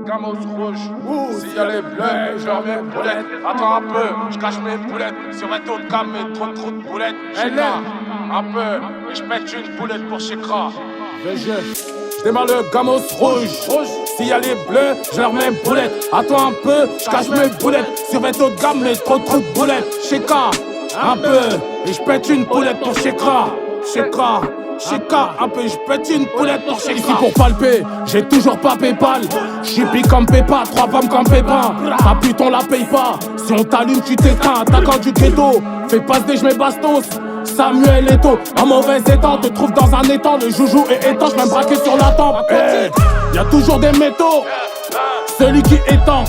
Gamos rouge, s'il y a les bleus, je leur mets boulettes. Attends un peu, je cache mes boulettes. Sur un taux de gamme, mais trop de boulettes. Chéka, un peu, et je pète une boulette pour Chéka. VG, je démarre le Gamos rouge. S'il y a les bleus, je leur mets boulettes. Attends un peu, je cache mes boulettes. Sur un taux de gamme, mais trop de boulettes. Chéka, un peu, et je pète une boulette pour Chéka. Chéka, un peu, je pète une boulette pour Chéka. Ici pour palper, j'ai toujours pas Paypal. J'suis pique comme Pépa, 3 pommes comme Pépin. Ta pute on la paye pas, si on t'allume tu t'éteins. Attaquant du ghetto, fais pas des j'mets bastos. Samuel Eto'o, en mauvais état, te trouve dans un étang. Le joujou est étanche, même braqué sur la tempe. Y'a toujours des métaux, celui qui étend.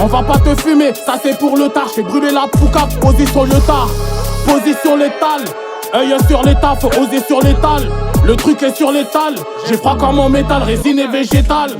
On va pas te fumer, ça c'est pour le tard. J'fais brûler la poucave, position le tard. Position létale, œil sur l'état, faut oser sur l'étal. Le truc est sur l'étal, j'ai froid comme en métal. Résine et végétale,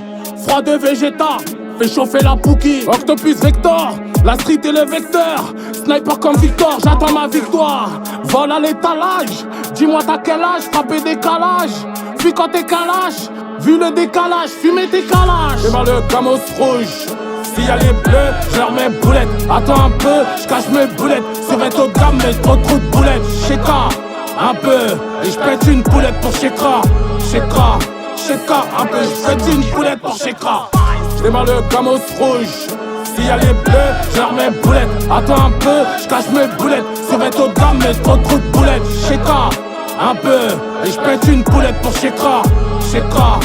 froid de végéta. Fais chauffer la pouki, Octopus Vector. La street est le vecteur, sniper comme Victor, j'attends ma victoire. Vol à l'étalage, dis-moi t'as quel âge, frappé décalage. Fuis quand t'es calache, vu le décalage, fumé décalage. J'ai le Gamos rouge. S'il y a les bleus, je leur mets boulettes. Attends un peu, je cache mes boulettes. Sur un taux de gamme, mais trop de boulettes. Chéka, un peu, et je pète une boulette pour Chéka. Chéka, un peu, je pète une boulette pour Chéka. Je démarre le Gamos rouge. S'il y a les bleus, je leur mets boulettes. Attends un peu, je cache mes boulettes. Sur un taux de gamme, mais trop de boulettes. Chéka, un peu, et je pète une boulette pour Chéka. Chéka,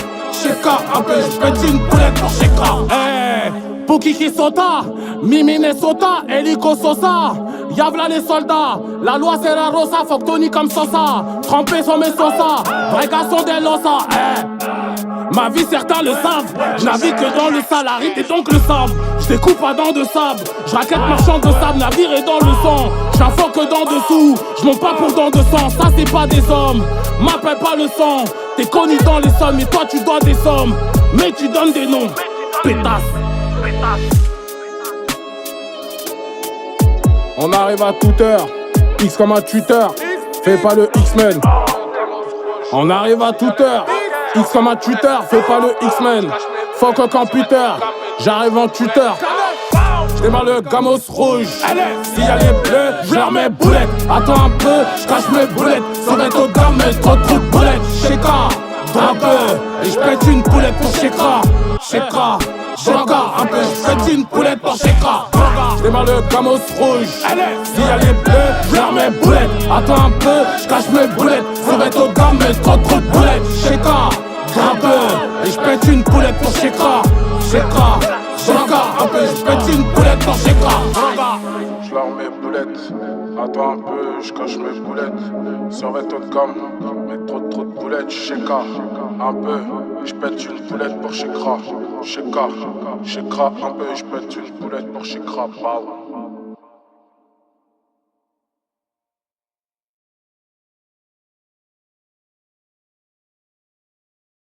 un peu, je pète une boulette pour Chéka. Hey, Pukiki Sota, Mimine Sota, Eliko Sosa. Yavla les soldats, la loi c'est la rosa. Faut que Tony comme Sosa, trempé sur mes Sosa. Vrai garçon des Losa, hey. Ma vie certains le savent, je navigue que dans le salarié et donc le sable. Je découpe à dents de sable, je raquette marchand de sable, navire est dans le sang. J'info que dans dessous, je monte pas pour dents de sang, ça c'est pas des hommes. M'appelle pas le sang, t'es connu dans les sommes et toi tu dois des sommes. Mais tu donnes des noms, pétasse. On arrive à toute heure, X comme un tuteur, fais pas le X-Men. On arrive à toute heure. X comme un tuteur, fais pas le X-Men. Fuck un computer, j'arrive en tuteur. J'démarre le Gamos rouge. S'il y a les bleus, je leur mets boulettes. Attends un peu, je cache mes boulettes. Sur un taux de gamme, mais trop de boulettes. Chéka, un peu, et je pète une boulette pour Chéka. Un peu, je pète une boulette pour Chéka. J'démarre le Gamos rouge. S'il y a les bleus, je leur mets boulettes. Attends un peu, je cache mes boulettes. Sur un taux de gamme, mais trop de boulettes. Chéka, un peu, et je pète une boulette pour Chéka. Un peu, je pète une boulette pour Chéka. Je leur mets boulettes. Attends un peu, je cache mes boulettes. Sur un taux de gamme, mais trop de boulettes. Chéka, un peu, et je pète une boulette pour Chéka. Un peu, je pète une boulette pour Chéka.